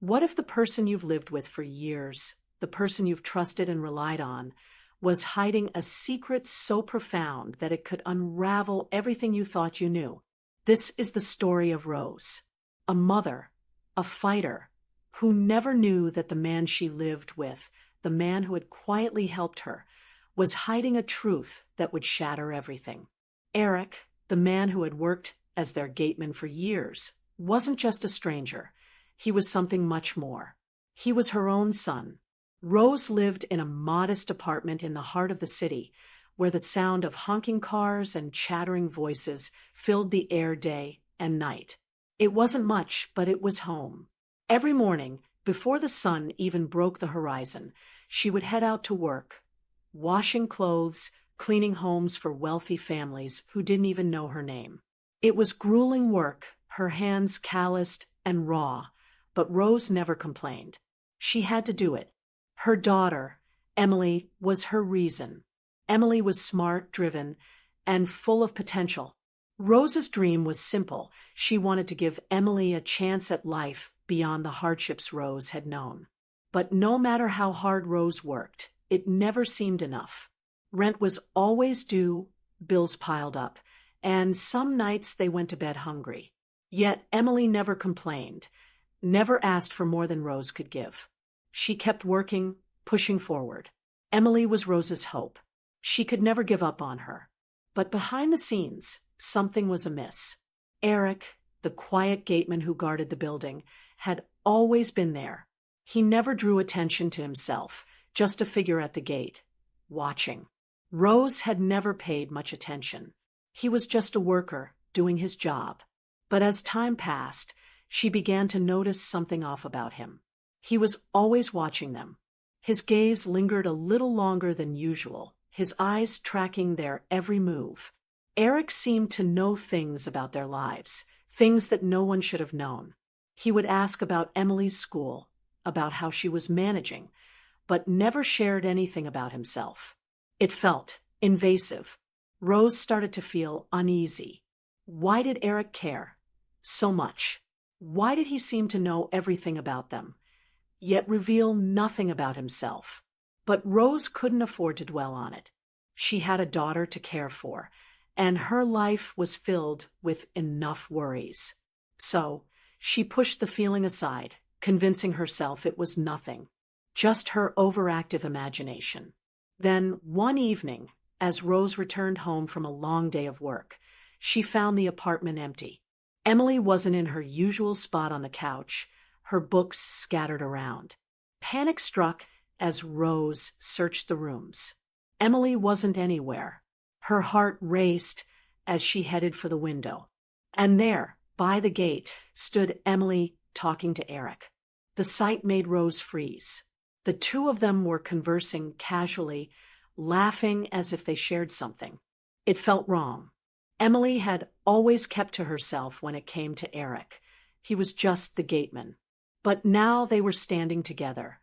What if the person you've lived with for years, the person you've trusted and relied on, was hiding a secret so profound that it could unravel everything you thought you knew? This is the story of Rose, a mother, a fighter, who never knew that the man she lived with, the man who had quietly helped her, was hiding a truth that would shatter everything. Eric, the man who had worked as their gateman for years, wasn't just a stranger. He was something much more. He was her own son. Rose lived in a modest apartment in the heart of the city, where the sound of honking cars and chattering voices filled the air day and night. It wasn't much, but it was home. Every morning, before the sun even broke the horizon, she would head out to work, washing clothes, cleaning homes for wealthy families who didn't even know her name. It was grueling work, her hands calloused and raw, but Rose never complained. She had to do it. Her daughter, Emily, was her reason. Emily was smart, driven, and full of potential. Rose's dream was simple. She wanted to give Emily a chance at life beyond the hardships Rose had known. But no matter how hard Rose worked, it never seemed enough. Rent was always due, bills piled up, and some nights they went to bed hungry. Yet Emily never complained, never asked for more than Rose could give. She kept working, pushing forward. Emily was Rose's hope. She could never give up on her. But behind the scenes, something was amiss. Eric, the quiet gateman who guarded the building, had always been there. He never drew attention to himself, just a figure at the gate, watching. Rose had never paid much attention. He was just a worker, doing his job. But as time passed, she began to notice something off about him. He was always watching them. His gaze lingered a little longer than usual, his eyes tracking their every move. Eric seemed to know things about their lives, things that no one should have known. He would ask about Emily's school, about how she was managing, but never shared anything about himself. It felt invasive. Rose started to feel uneasy. Why did Eric care so much? Why did he seem to know everything about them, yet reveal nothing about himself? But Rose couldn't afford to dwell on it. She had a daughter to care for, and her life was filled with enough worries. So she pushed the feeling aside, convincing herself it was nothing, just her overactive imagination. Then, one evening, as Rose returned home from a long day of work, she found the apartment empty. Emily wasn't in her usual spot on the couch, her books scattered around. Panic struck as Rose searched the rooms. Emily wasn't anywhere. Her heart raced as she headed for the window. And there, by the gate, stood Emily talking to Eric. The sight made Rose freeze. The two of them were conversing casually, laughing as if they shared something. It felt wrong. Emily had always kept to herself when it came to Eric. He was just the gateman. But now they were standing together,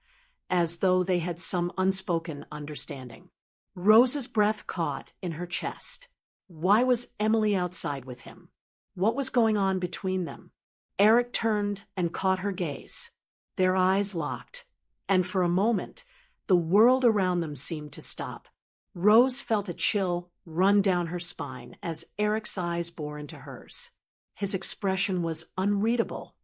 as though they had some unspoken understanding. Rose's breath caught in her chest. Why was Emily outside with him? What was going on between them? Eric turned and caught her gaze. Their eyes locked, and for a moment, the world around them seemed to stop. Rose felt a chill run down her spine as Eric's eyes bore into hers. His expression was unreadable,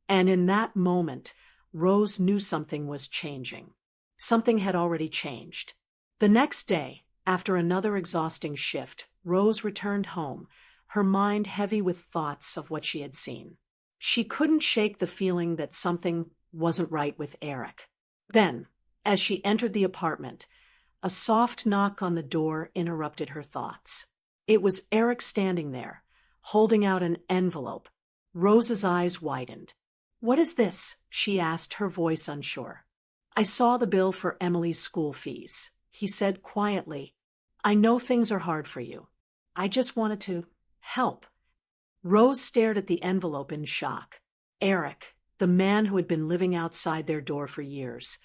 and in that moment, Rose knew something was changing. Something had already changed. The next day, after another exhausting shift, Rose returned home, her mind heavy with thoughts of what she had seen. She couldn't shake the feeling that something wasn't right with Eric. Then, as she entered the apartment, a soft knock on the door interrupted her thoughts. It was Eric standing there, holding out an envelope. Rose's eyes widened. "What is this?" she asked, her voice unsure. "I saw the bill for Emily's school fees," he said quietly. "I know things are hard for you. I just wanted to help." Rose stared at the envelope in shock. Eric, the man who had been living outside their door for years,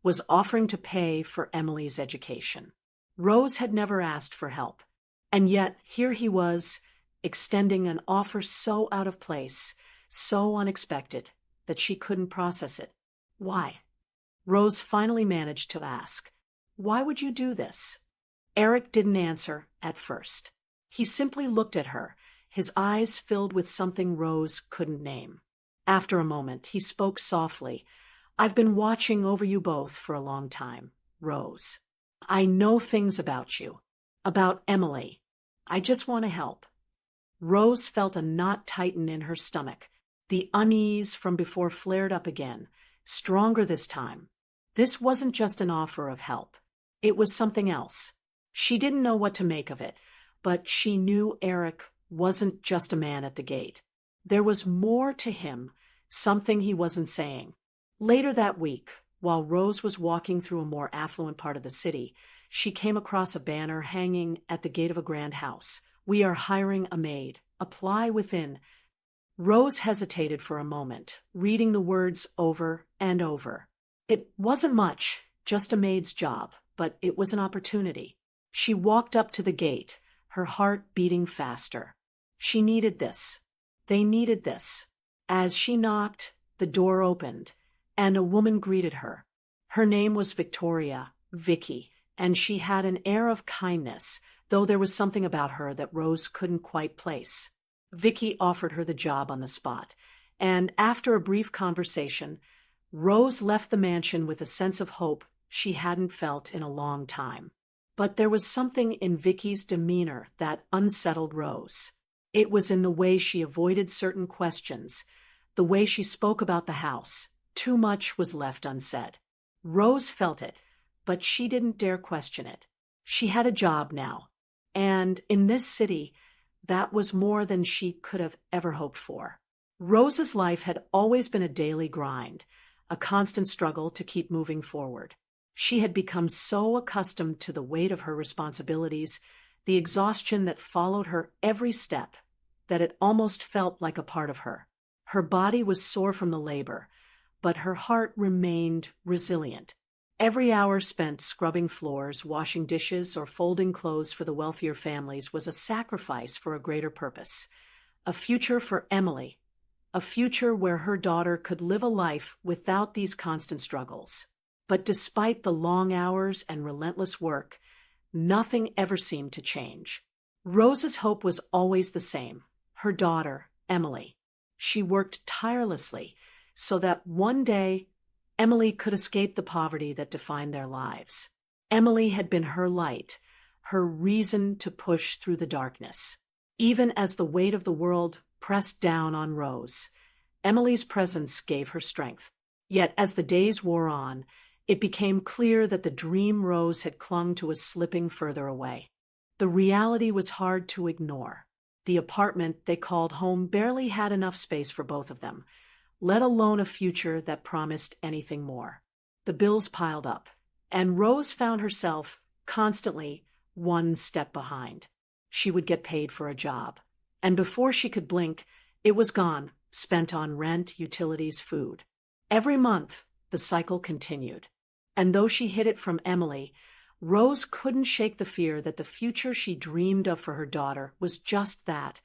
was offering to pay for Emily's education. Rose had never asked for help, and yet here he was, extending an offer so out of place, so unexpected, that she couldn't process it. Why? Rose finally managed to ask. Why would you do this? Eric didn't answer at first. He simply looked at her, his eyes filled with something Rose couldn't name. After a moment, he spoke softly. I've been watching over you both for a long time, Rose. I know things about you, about Emily. I just want to help. Rose felt a knot tighten in her stomach. The unease from before flared up again, stronger this time. This wasn't just an offer of help. It was something else. She didn't know what to make of it, but she knew Eric wasn't just a man at the gate. There was more to him, something he wasn't saying. Later that week, while Rose was walking through a more affluent part of the city, she came across a banner hanging at the gate of a grand house. We are hiring a maid. Apply within. Rose hesitated for a moment, reading the words over and over. It wasn't much, just a maid's job, but it was an opportunity. She walked up to the gate, her heart beating faster. She needed this. They needed this. As she knocked, the door opened, and a woman greeted her. Her name was Victoria, Vicky, and she had an air of kindness, though there was something about her that Rose couldn't quite place. Vicky offered her the job on the spot, and after a brief conversation, Rose left the mansion with a sense of hope she hadn't felt in a long time. But there was something in Vicky's demeanor that unsettled Rose. It was in the way she avoided certain questions, the way she spoke about the house. Too much was left unsaid. Rose felt it, but she didn't dare question it. She had a job now, and in this city, that was more than she could have ever hoped for. Rose's life had always been a daily grind, a constant struggle to keep moving forward. She had become so accustomed to the weight of her responsibilities, the exhaustion that followed her every step, that it almost felt like a part of her. Her body was sore from the labor, but her heart remained resilient. Every hour spent scrubbing floors, washing dishes, or folding clothes for the wealthier families was a sacrifice for a greater purpose. A future for Emily, a future where her daughter could live a life without these constant struggles. But despite the long hours and relentless work, nothing ever seemed to change. Rose's hope was always the same, her daughter, Emily. She worked tirelessly so that one day Emily could escape the poverty that defined their lives. Emily had been her light, her reason to push through the darkness. Even as the weight of the world pressed down on Rose, Emily's presence gave her strength. Yet as the days wore on, it became clear that the dream Rose had clung to was slipping further away. The reality was hard to ignore. The apartment they called home barely had enough space for both of them, let alone a future that promised anything more. The bills piled up, and Rose found herself constantly one step behind. She would get paid for a job, and before she could blink, it was gone, spent on rent, utilities, food. Every month, the cycle continued. And though she hid it from Emily, Rose couldn't shake the fear that the future she dreamed of for her daughter was just that,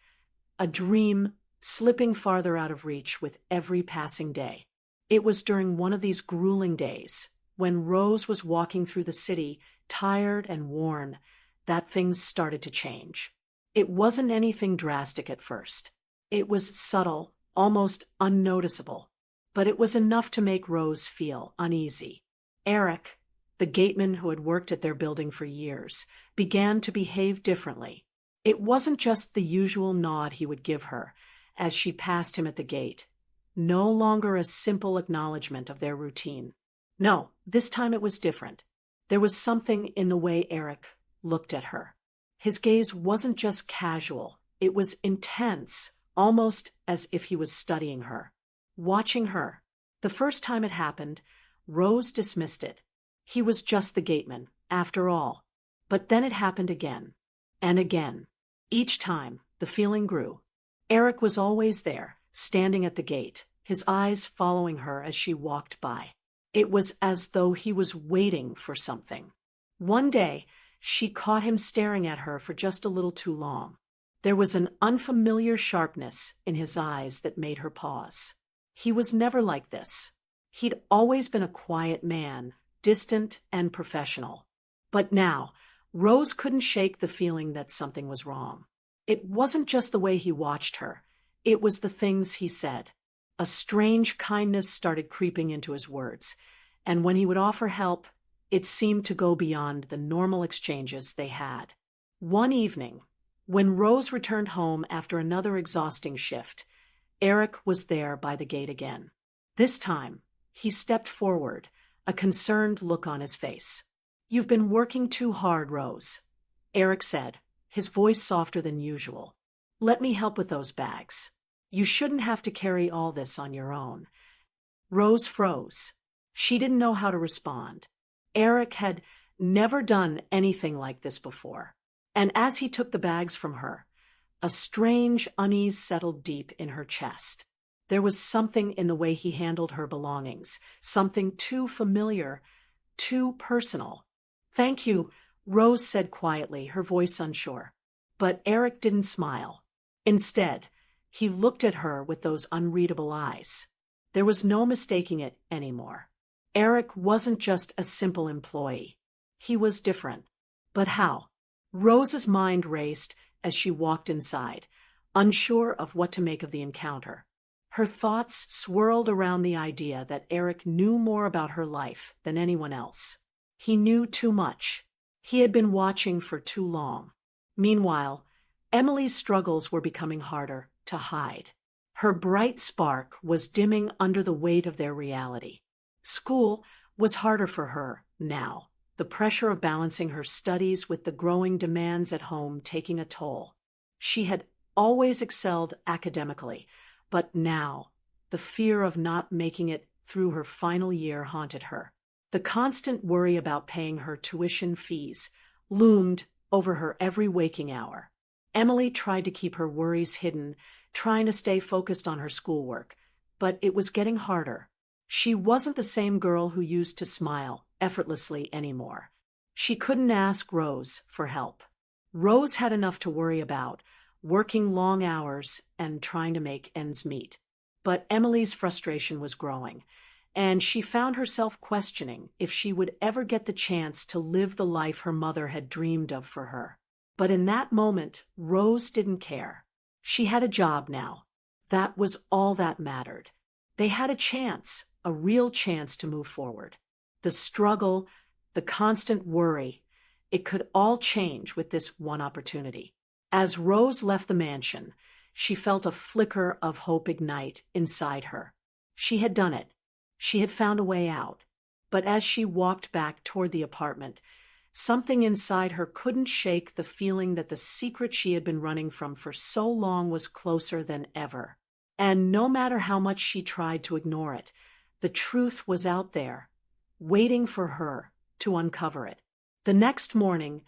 a dream slipping farther out of reach with every passing day. It was during one of these grueling days, when Rose was walking through the city, tired and worn, that things started to change. It wasn't anything drastic at first. It was subtle, almost unnoticeable, but it was enough to make Rose feel uneasy. Eric, the gateman who had worked at their building for years, began to behave differently. It wasn't just the usual nod he would give her as she passed him at the gate, no longer a simple acknowledgement of their routine. No, this time it was different. There was something in the way Eric looked at her. His gaze wasn't just casual, it was intense, almost as if he was studying her, watching her. The first time it happened, Rose dismissed it. He was just the gateman, after all. But then it happened again, and again. Each time, the feeling grew. Eric was always there, standing at the gate, his eyes following her as she walked by. It was as though he was waiting for something. One day, she caught him staring at her for just a little too long. There was an unfamiliar sharpness in his eyes that made her pause. He was never like this. He'd always been a quiet man, distant and professional. But now, Rose couldn't shake the feeling that something was wrong. It wasn't just the way he watched her, it was the things he said. A strange kindness started creeping into his words, and when he would offer help, it seemed to go beyond the normal exchanges they had. One evening, when Rose returned home after another exhausting shift, Eric was there by the gate again. This time, he stepped forward, a concerned look on his face. "You've been working too hard, Rose," Eric said, his voice softer than usual. "Let me help with those bags. You shouldn't have to carry all this on your own." Rose froze. She didn't know how to respond. Eric had never done anything like this before, and as he took the bags from her, a strange unease settled deep in her chest. There was something in the way he handled her belongings, something too familiar, too personal. "Thank you," Rose said quietly, her voice unsure. But Eric didn't smile. Instead, he looked at her with those unreadable eyes. There was no mistaking it anymore. Eric wasn't just a simple employee. He was different. But how? Rose's mind raced as she walked inside, unsure of what to make of the encounter. Her thoughts swirled around the idea that Eric knew more about her life than anyone else. He knew too much. He had been watching for too long. Meanwhile, Emily's struggles were becoming harder to hide. Her bright spark was dimming under the weight of their reality. School was harder for her now, the pressure of balancing her studies with the growing demands at home taking a toll. She had always excelled academically, but now the fear of not making it through her final year haunted her. The constant worry about paying her tuition fees loomed over her every waking hour. Emily tried to keep her worries hidden, trying to stay focused on her schoolwork, but it was getting harder. She wasn't the same girl who used to smile effortlessly anymore. She couldn't ask Rose for help. Rose had enough to worry about, working long hours and trying to make ends meet. But Emily's frustration was growing, and she found herself questioning if she would ever get the chance to live the life her mother had dreamed of for her. But in that moment, Rose didn't care. She had a job now. That was all that mattered. They had a chance, a real chance to move forward. The struggle, the constant worry, it could all change with this one opportunity. As Rose left the mansion, she felt a flicker of hope ignite inside her. She had done it. She had found a way out. But as she walked back toward the apartment, something inside her couldn't shake the feeling that the secret she had been running from for so long was closer than ever. And no matter how much she tried to ignore it, the truth was out there, waiting for her to uncover it. The next morning,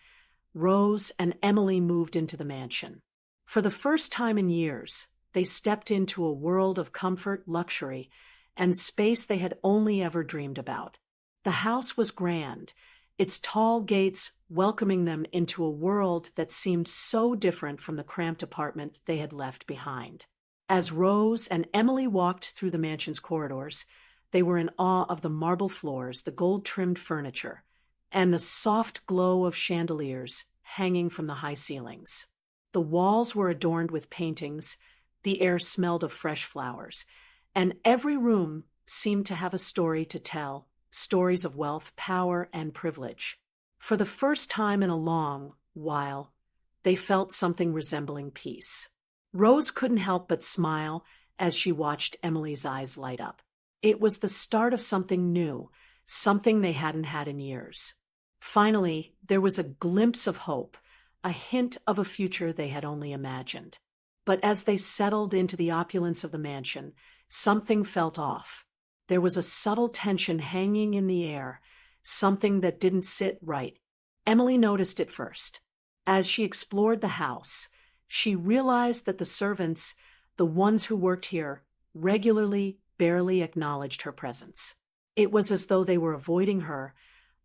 Rose and Emily moved into the mansion. For the first time in years, they stepped into a world of comfort, luxury, and space they had only ever dreamed about. The house was grand, its tall gates welcoming them into a world that seemed so different from the cramped apartment they had left behind. As Rose and Emily walked through the mansion's corridors, they were in awe of the marble floors, the gold-trimmed furniture, and the soft glow of chandeliers hanging from the high ceilings. The walls were adorned with paintings, the air smelled of fresh flowers, and every room seemed to have a story to tell, stories of wealth, power, and privilege. For the first time in a long while, they felt something resembling peace. Rose couldn't help but smile as she watched Emily's eyes light up. It was the start of something new, something they hadn't had in years. Finally, there was a glimpse of hope, a hint of a future they had only imagined. But as they settled into the opulence of the mansion, something felt off. There was a subtle tension hanging in the air, something that didn't sit right. Emily noticed it first. As she explored the house, she realized that the servants, the ones who worked here, regularly barely acknowledged her presence. It was as though they were avoiding her,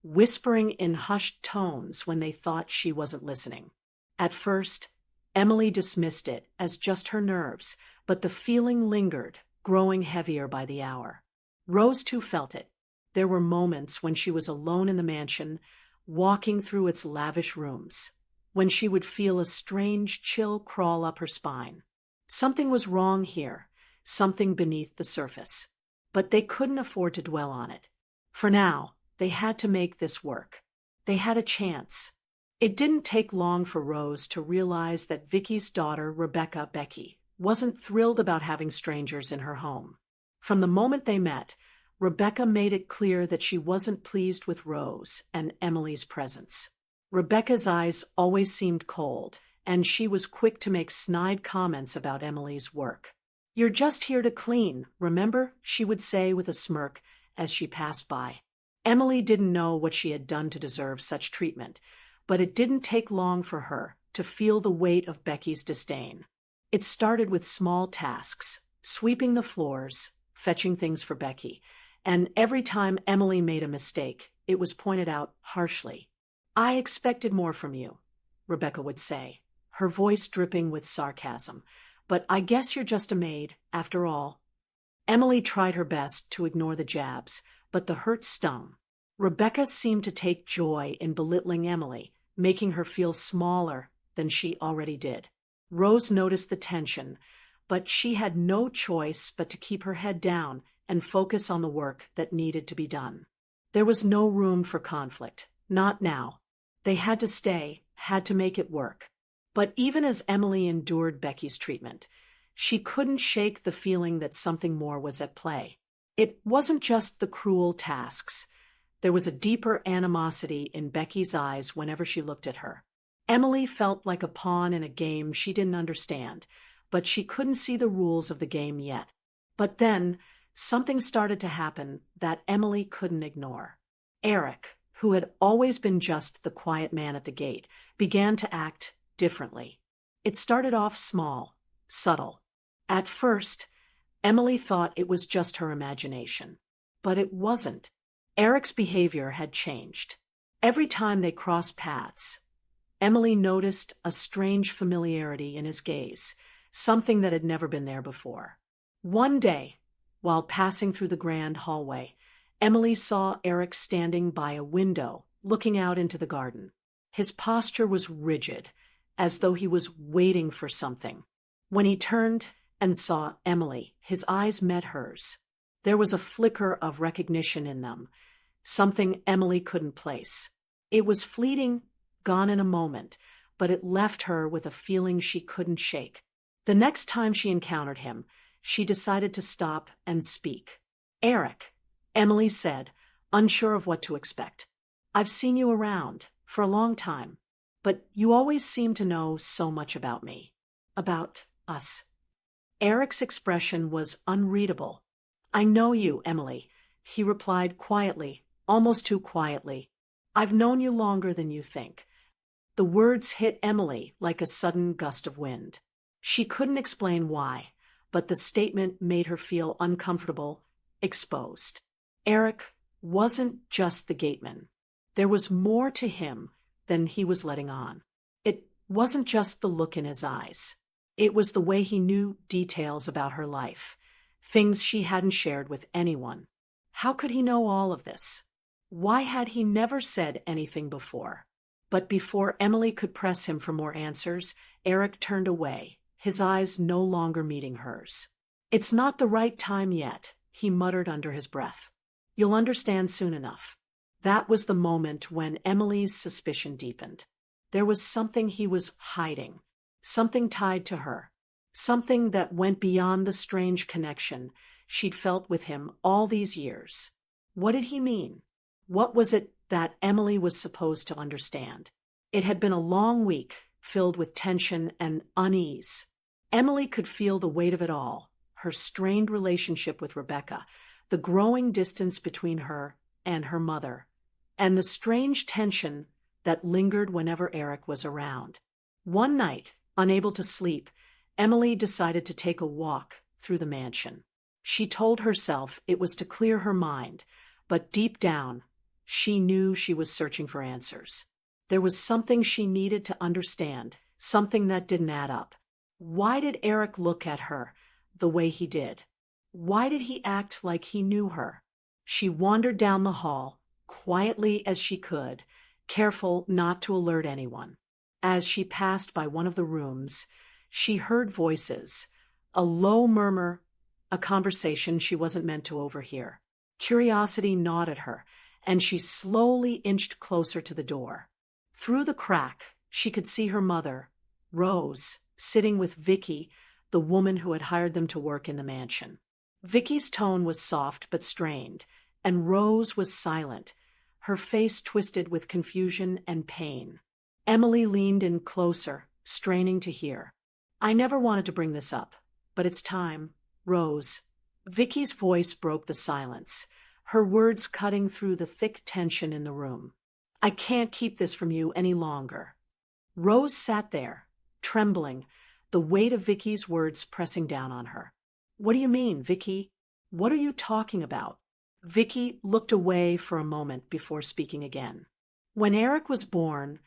whispering in hushed tones when they thought she wasn't listening. At first, Emily dismissed it as just her nerves, but the feeling lingered, growing heavier by the hour. Rose too felt it. There were moments when she was alone in the mansion, walking through its lavish rooms, when she would feel a strange chill crawl up her spine. Something was wrong here, something beneath the surface. But they couldn't afford to dwell on it. For now, they had to make this work. They had a chance. It didn't take long for Rose to realize that Vicky's daughter, Rebecca Becky, wasn't thrilled about having strangers in her home. From the moment they met, Rebecca made it clear that she wasn't pleased with Rose and Emily's presence. Rebecca's eyes always seemed cold, and she was quick to make snide comments about Emily's work. "You're just here to clean, remember?" she would say with a smirk as she passed by. Emily didn't know what she had done to deserve such treatment, but it didn't take long for her to feel the weight of Becky's disdain. It started with small tasks, sweeping the floors, fetching things for Becky, and every time Emily made a mistake, it was pointed out harshly. "I expected more from you," Rebecca would say, her voice dripping with sarcasm, "but I guess you're just a maid, after all." Emily tried her best to ignore the jabs, but the hurt stung. Rebecca seemed to take joy in belittling Emily, making her feel smaller than she already did. Rose noticed the tension, but she had no choice but to keep her head down and focus on the work that needed to be done. There was no room for conflict, not now. They had to stay, had to make it work. But even as Emily endured Becky's treatment, she couldn't shake the feeling that something more was at play. It wasn't just the cruel tasks. There was a deeper animosity in Becky's eyes whenever she looked at her. Emily felt like a pawn in a game she didn't understand, but she couldn't see the rules of the game yet. But then, something started to happen that Emily couldn't ignore. Eric, who had always been just the quiet man at the gate, began to act differently. It started off small, subtle. At first, Emily thought it was just her imagination. But it wasn't. Eric's behavior had changed. Every time they crossed paths, Emily noticed a strange familiarity in his gaze, something that had never been there before. One day, while passing through the grand hallway, Emily saw Eric standing by a window, looking out into the garden. His posture was rigid, as though he was waiting for something. When he turned and saw Emily, his eyes met hers. There was a flicker of recognition in them, something Emily couldn't place. It was fleeting, gone in a moment, but it left her with a feeling she couldn't shake. The next time she encountered him, she decided to stop and speak. "Eric," Emily said, unsure of what to expect. "I've seen you around for a long time, but you always seem to know so much about me. About us." Eric's expression was unreadable. "I know you, Emily," he replied quietly, almost too quietly. "I've known you longer than you think." The words hit Emily like a sudden gust of wind. She couldn't explain why, but the statement made her feel uncomfortable, exposed. Eric wasn't just the gateman. There was more to him than he was letting on. It wasn't just the look in his eyes. It was the way he knew details about her life, things she hadn't shared with anyone. How could he know all of this? Why had he never said anything before? But before Emily could press him for more answers, Eric turned away, his eyes no longer meeting hers. "It's not the right time yet," he muttered under his breath. "You'll understand soon enough." That was the moment when Emily's suspicion deepened. There was something he was hiding, something tied to her, something that went beyond the strange connection she'd felt with him all these years. What did he mean? What was it that Emily was supposed to understand? It had been a long week, filled with tension and unease. Emily could feel the weight of it all, her strained relationship with Rebecca, the growing distance between her and her mother, and the strange tension that lingered whenever Eric was around. One night, unable to sleep, Emily decided to take a walk through the mansion. She told herself it was to clear her mind, but deep down, she knew she was searching for answers. There was something she needed to understand, something that didn't add up. Why did Eric look at her the way he did? Why did he act like he knew her? She wandered down the hall, quietly as she could, careful not to alert anyone. As she passed by one of the rooms, she heard voices, a low murmur, a conversation she wasn't meant to overhear. Curiosity gnawed at her, and she slowly inched closer to the door. Through the crack, she could see her mother, Rose, sitting with Vicky, the woman who had hired them to work in the mansion. Vicky's tone was soft but strained, and Rose was silent, her face twisted with confusion and pain. Emily leaned in closer, straining to hear. I never wanted to bring this up, but it's time. Rose. Vicky's voice broke the silence, her words cutting through the thick tension in the room. I can't keep this from you any longer. Rose sat there, trembling, the weight of Vicky's words pressing down on her. What do you mean, Vicky? What are you talking about? Vicky looked away for a moment before speaking again. When Eric was born,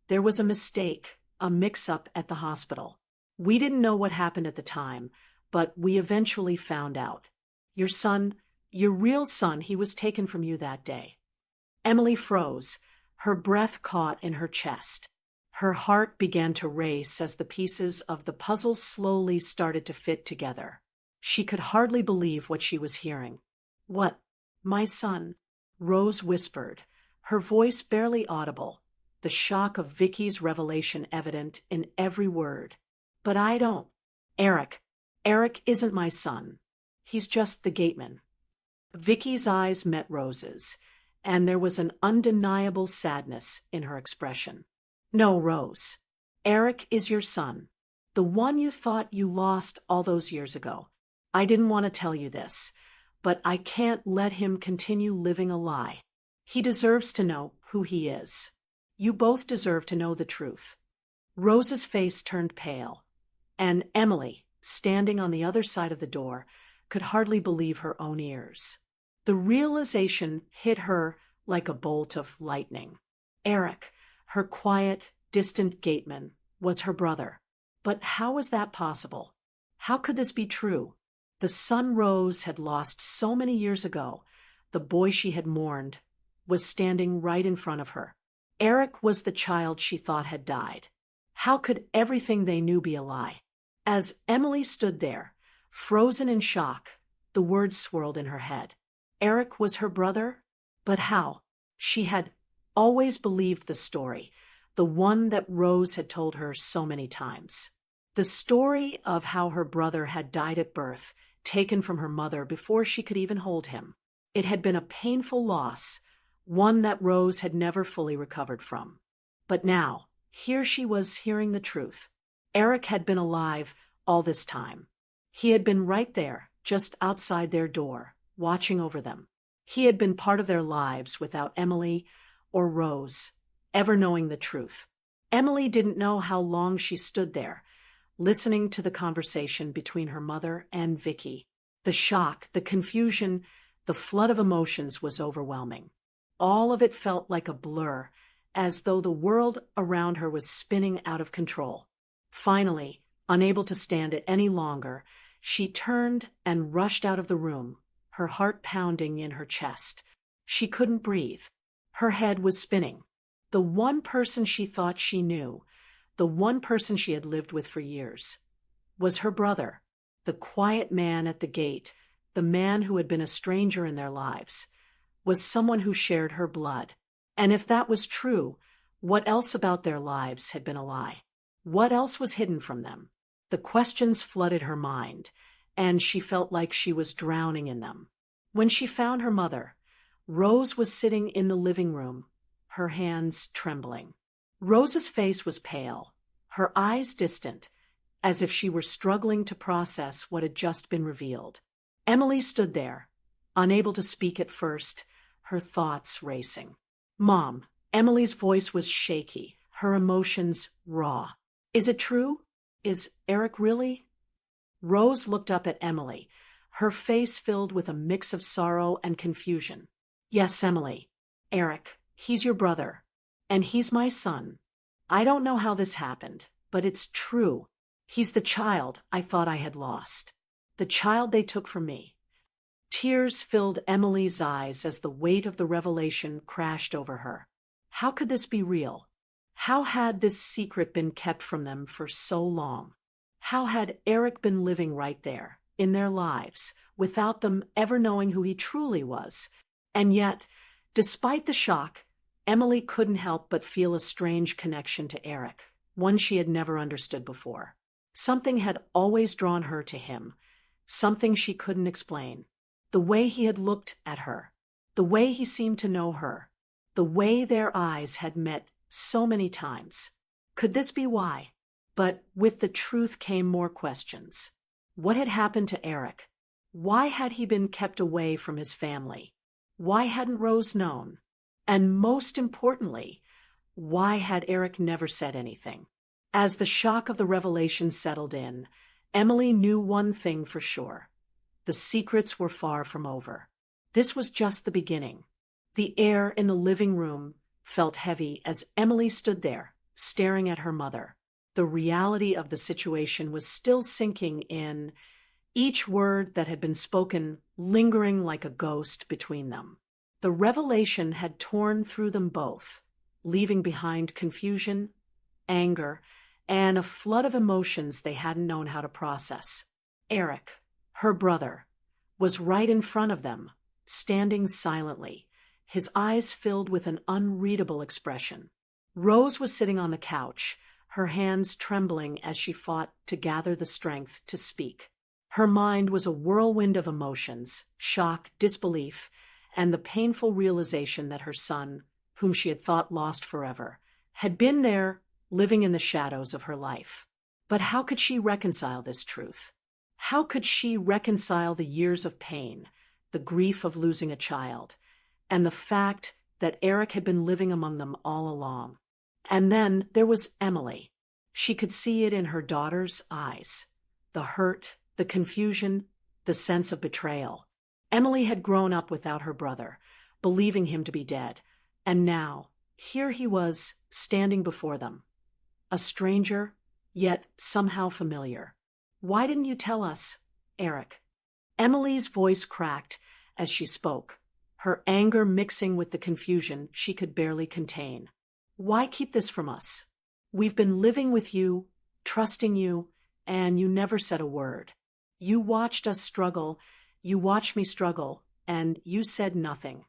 there was a mistake, a mix-up at the hospital. We didn't know what happened at the time, but we eventually found out. Your son, your real son, he was taken from you that day. Emily froze, her breath caught in her chest. Her heart began to race as the pieces of the puzzle slowly started to fit together. She could hardly believe what she was hearing. What? My son? Rose whispered, her voice barely audible, the shock of Vicky's revelation evident in every word. But I don't. Eric isn't my son. He's just the Gateman. Vicky's eyes met Rose's, and there was an undeniable sadness in her expression. No, Rose. Eric is your son, the one you thought you lost all those years ago. I didn't want to tell you this, but I can't let him continue living a lie. He deserves to know who he is. You both deserve to know the truth. Rose's face turned pale, and Emily, standing on the other side of the door, could hardly believe her own ears. The realization hit her like a bolt of lightning. Eric, her quiet, distant Gateman, was her brother. But how was that possible? How could this be true? The son Rose had lost so many years ago, the boy she had mourned, was standing right in front of her. Eric was the child she thought had died. How could everything they knew be a lie? As Emily stood there, frozen in shock, the words swirled in her head. Eric was her brother? But how? She had always believed the story, the one that Rose had told her so many times. The story of how her brother had died at birth, taken from her mother before she could even hold him. It had been a painful loss, one that Rose had never fully recovered from. But now, here she was hearing the truth. Eric had been alive all this time. He had been right there, just outside their door, watching over them. He had been part of their lives without Emily or Rose ever knowing the truth. Emily didn't know how long she stood there, listening to the conversation between her mother and Vicky. The shock, the confusion, the flood of emotions was overwhelming. All of it felt like a blur, as though the world around her was spinning out of control. Finally, unable to stand it any longer, she turned and rushed out of the room, her heart pounding in her chest. She couldn't breathe. Her head was spinning. The one person she thought she knew, the one person she had lived with for years, was her brother, the quiet man at the gate, the man who had been a stranger in their lives, was someone who shared her blood. And if that was true, what else about their lives had been a lie? What else was hidden from them? The questions flooded her mind, and she felt like she was drowning in them. When she found her mother, Rose was sitting in the living room, her hands trembling. Rose's face was pale, her eyes distant, as if she were struggling to process what had just been revealed. Emily stood there, unable to speak at first, her thoughts racing. Mom, Emily's voice was shaky, her emotions raw. Is it true? Is Eric really? Rose looked up at Emily, her face filled with a mix of sorrow and confusion. Yes, Emily. Eric, he's your brother. And he's my son. I don't know how this happened, but it's true. He's the child I thought I had lost. The child they took from me. Tears filled Emily's eyes as the weight of the revelation crashed over her. How could this be real? How had this secret been kept from them for so long? How had Eric been living right there, in their lives, without them ever knowing who he truly was? And yet, despite the shock, Emily couldn't help but feel a strange connection to Eric, one she had never understood before. Something had always drawn her to him, something she couldn't explain. The way he had looked at her, the way he seemed to know her, the way their eyes had met so many times. Could this be why? But with the truth came more questions. What had happened to Eric? Why had he been kept away from his family? Why hadn't Rose known? And most importantly, why had Eric never said anything? As the shock of the revelation settled in, Emily knew one thing for sure. The secrets were far from over. This was just the beginning. The air in the living room felt heavy as Emily stood there, staring at her mother. The reality of the situation was still sinking in, each word that had been spoken lingering like a ghost between them. The revelation had torn through them both, leaving behind confusion, anger, and a flood of emotions they hadn't known how to process. Eric, her brother, was right in front of them, standing silently, his eyes filled with an unreadable expression. Rose was sitting on the couch, her hands trembling as she fought to gather the strength to speak. Her mind was a whirlwind of emotions, shock, disbelief, and the painful realization that her son, whom she had thought lost forever, had been there, living in the shadows of her life. But how could she reconcile this truth? How could she reconcile the years of pain, the grief of losing a child, and the fact that Eric had been living among them all along? And then there was Emily. She could see it in her daughter's eyes. The hurt, the confusion, the sense of betrayal. Emily had grown up without her brother, believing him to be dead. And now, here he was, standing before them. A stranger, yet somehow familiar. Why didn't you tell us, Eric? Emily's voice cracked as she spoke, her anger mixing with the confusion she could barely contain. Why keep this from us? We've been living with you, trusting you, and you never said a word. You watched us struggle, you watched me struggle, and you said nothing.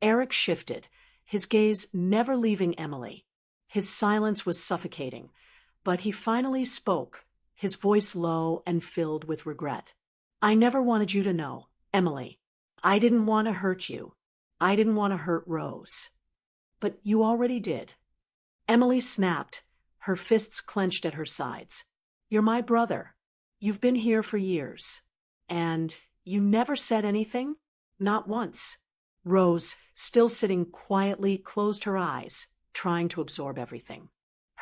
Eric shifted, his gaze never leaving Emily. His silence was suffocating, but he finally spoke, his voice low and filled with regret. I never wanted you to know, Emily. I didn't want to hurt you. I didn't want to hurt Rose. But you already did. Emily snapped, her fists clenched at her sides. You're my brother. You've been here for years. And you never said anything? Not once. Rose, still sitting quietly, closed her eyes, trying to absorb everything.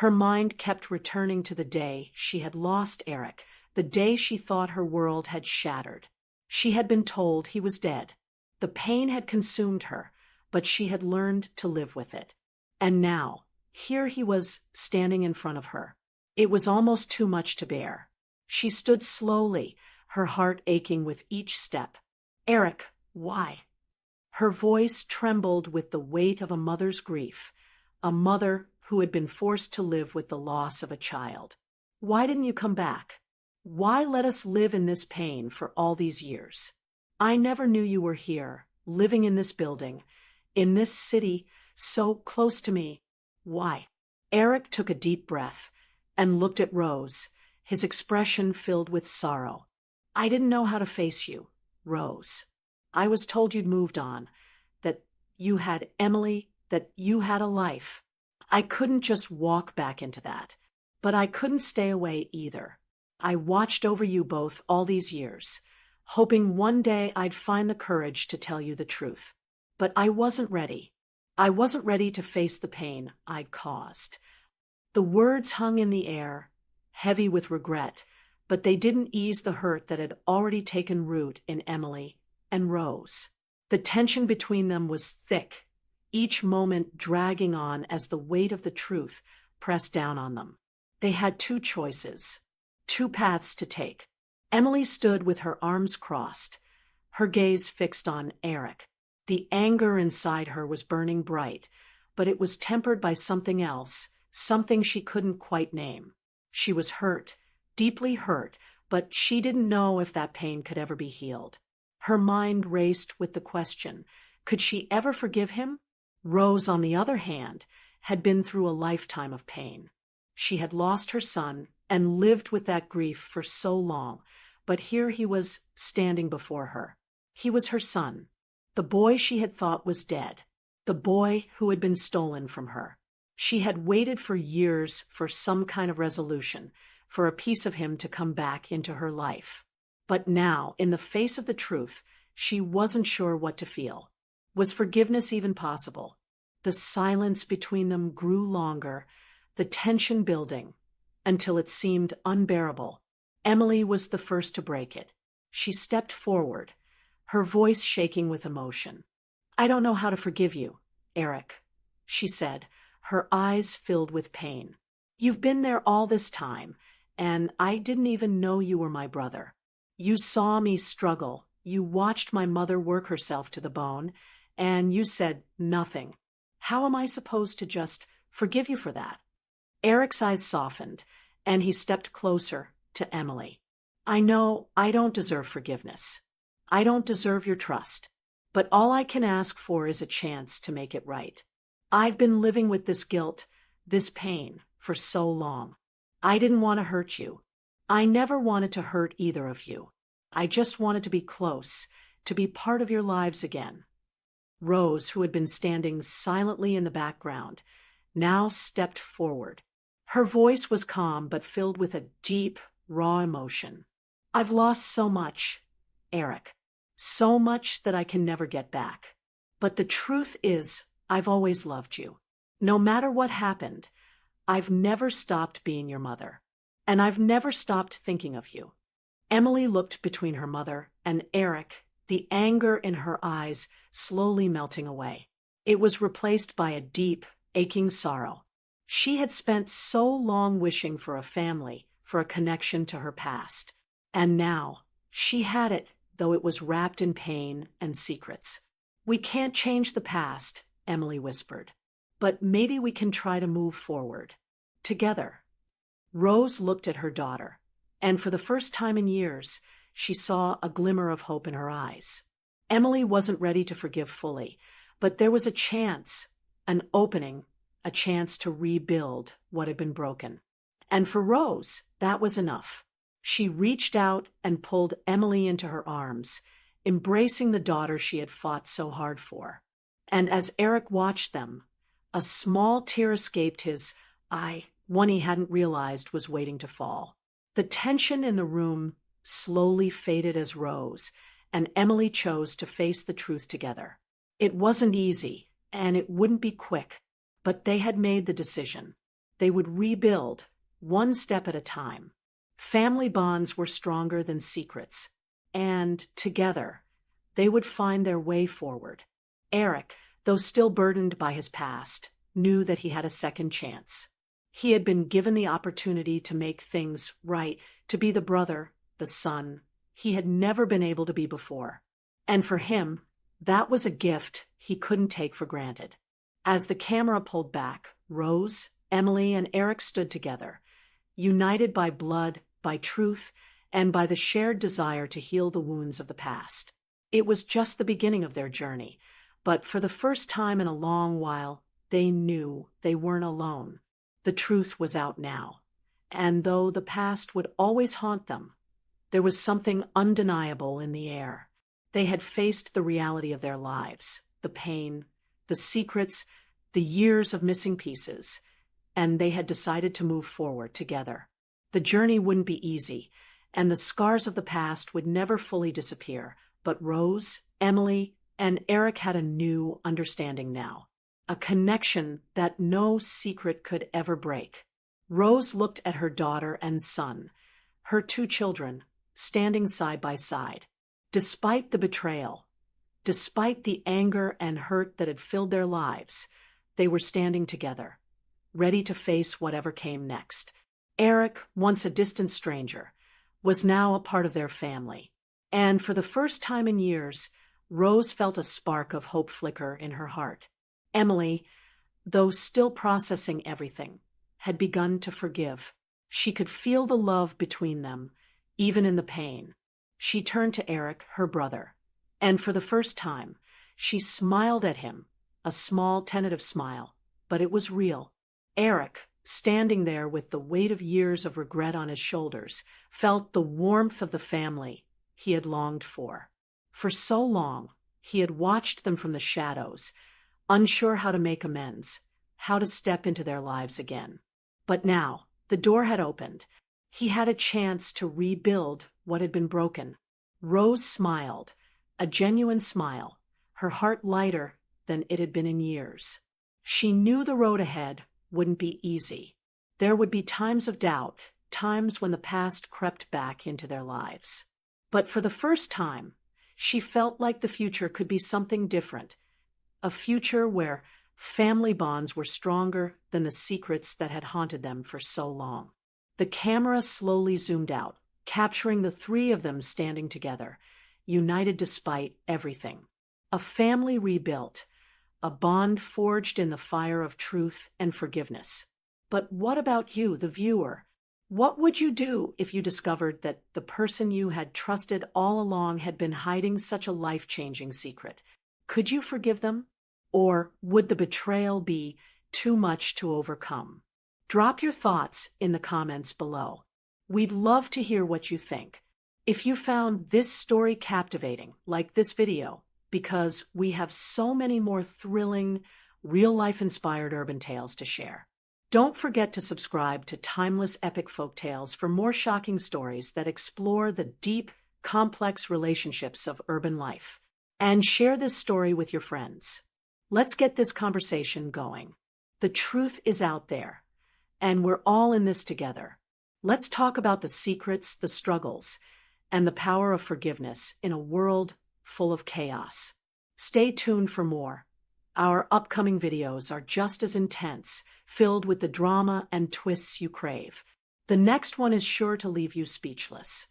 Her mind kept returning to the day she had lost Eric, the day she thought her world had shattered. She had been told he was dead. The pain had consumed her, but she had learned to live with it. And now, here he was standing in front of her. It was almost too much to bear. She stood slowly, her heart aching with each step. Eric, why? Her voice trembled with the weight of a mother's grief, a mother who had been forced to live with the loss of a child. Why didn't you come back? Why let us live in this pain for all these years? I never knew you were here, living in this building, in this city, so close to me. Why? Eric took a deep breath and looked at Rose, his expression filled with sorrow. I didn't know how to face you, Rose. I was told you'd moved on, that you had Emily, that you had a life. I couldn't just walk back into that, but I couldn't stay away either. I watched over you both all these years, hoping one day I'd find the courage to tell you the truth. But I wasn't ready. I wasn't ready to face the pain I'd caused. The words hung in the air, heavy with regret, but they didn't ease the hurt that had already taken root in Emily and Rose. The tension between them was thick, each moment dragging on as the weight of the truth pressed down on them. They had two choices, two paths to take. Emily stood with her arms crossed, her gaze fixed on Eric. The anger inside her was burning bright, but it was tempered by something else, something she couldn't quite name. She was hurt, deeply hurt, but she didn't know if that pain could ever be healed. Her mind raced with the question, could she ever forgive him? Rose, on the other hand, had been through a lifetime of pain. She had lost her son and lived with that grief for so long, but here he was standing before her. He was her son, the boy she had thought was dead, the boy who had been stolen from her. She had waited for years for some kind of resolution, for a piece of him to come back into her life. But now, in the face of the truth, she wasn't sure what to feel. Was forgiveness even possible? The silence between them grew longer, the tension building, until it seemed unbearable. Emily was the first to break it. She stepped forward, her voice shaking with emotion. "I don't know how to forgive you, Eric," she said, her eyes filled with pain. "You've been there all this time, and I didn't even know you were my brother. You saw me struggle, you watched my mother work herself to the bone, and you said nothing. How am I supposed to just forgive you for that?" Eric's eyes softened, and he stepped closer to Emily. "I know I don't deserve forgiveness. I don't deserve your trust. But all I can ask for is a chance to make it right. I've been living with this guilt, this pain, for so long. I didn't want to hurt you. I never wanted to hurt either of you. I just wanted to be close, to be part of your lives again." Rose, who had been standing silently in the background, now stepped forward. Her voice was calm but filled with a deep, raw emotion. "I've lost so much, Eric. So much that I can never get back. But the truth is, I've always loved you. No matter what happened, I've never stopped being your mother. And I've never stopped thinking of you." Emily looked between her mother and Eric, the anger in her eyes slowly melting away. It was replaced by a deep, aching sorrow. She had spent so long wishing for a family, for a connection to her past. And now, she had it, though it was wrapped in pain and secrets. "We can't change the past," Emily whispered. "But maybe we can try to move forward. Together." Rose looked at her daughter, and for the first time in years, she saw a glimmer of hope in her eyes. Emily wasn't ready to forgive fully, but there was a chance, an opening, a chance to rebuild what had been broken. And for Rose, that was enough. She reached out and pulled Emily into her arms, embracing the daughter she had fought so hard for. And as Eric watched them, a small tear escaped his eye, one he hadn't realized was waiting to fall. The tension in the room slowly faded as Rose and Emily chose to face the truth together. It wasn't easy, and it wouldn't be quick, but they had made the decision. They would rebuild, one step at a time. Family bonds were stronger than secrets, and together, they would find their way forward. Eric, though still burdened by his past, knew that he had a second chance. He had been given the opportunity to make things right, to be the brother, the son, he had never been able to be before. And for him, that was a gift he couldn't take for granted. As the camera pulled back, Rose, Emily, and Eric stood together, united by blood, by truth, and by the shared desire to heal the wounds of the past. It was just the beginning of their journey, but for the first time in a long while, they knew they weren't alone. The truth was out now, and though the past would always haunt them, there was something undeniable in the air. They had faced the reality of their lives, the pain, the secrets, the years of missing pieces, and they had decided to move forward together. The journey wouldn't be easy, and the scars of the past would never fully disappear, but Rose, Emily, and Eric had a new understanding now, a connection that no secret could ever break. Rose looked at her daughter and son, her two children, standing side by side. Despite the betrayal, despite the anger and hurt that had filled their lives, they were standing together, ready to face whatever came next. Eric, once a distant stranger, was now a part of their family. And for the first time in years, Rose felt a spark of hope flicker in her heart. Emily, though still processing everything, had begun to forgive. She could feel the love between them, even in the pain. She turned to Eric, her brother, and for the first time, she smiled at him, a small, tentative smile, but it was real. Eric, standing there with the weight of years of regret on his shoulders, felt the warmth of the family he had longed for. For so long, he had watched them from the shadows, unsure how to make amends, how to step into their lives again. But now, the door had opened. He had a chance to rebuild what had been broken. Rose smiled, a genuine smile, her heart lighter than it had been in years. She knew the road ahead wouldn't be easy. There would be times of doubt, times when the past crept back into their lives. But for the first time, she felt like the future could be something different, a future where family bonds were stronger than the secrets that had haunted them for so long. The camera slowly zoomed out, capturing the three of them standing together, united despite everything. A family rebuilt, a bond forged in the fire of truth and forgiveness. But what about you, the viewer? What would you do if you discovered that the person you had trusted all along had been hiding such a life-changing secret? Could you forgive them? Or would the betrayal be too much to overcome? Drop your thoughts in the comments below. We'd love to hear what you think. If you found this story captivating, like this video, because we have so many more thrilling, real-life inspired urban tales to share. Don't forget to subscribe to Timeless Epic Folktales for more shocking stories that explore the deep, complex relationships of urban life. And share this story with your friends. Let's get this conversation going. The truth is out there, and we're all in this together. Let's talk about the secrets, the struggles, and the power of forgiveness in a world full of chaos. Stay tuned for more. Our upcoming videos are just as intense, filled with the drama and twists you crave. The next one is sure to leave you speechless.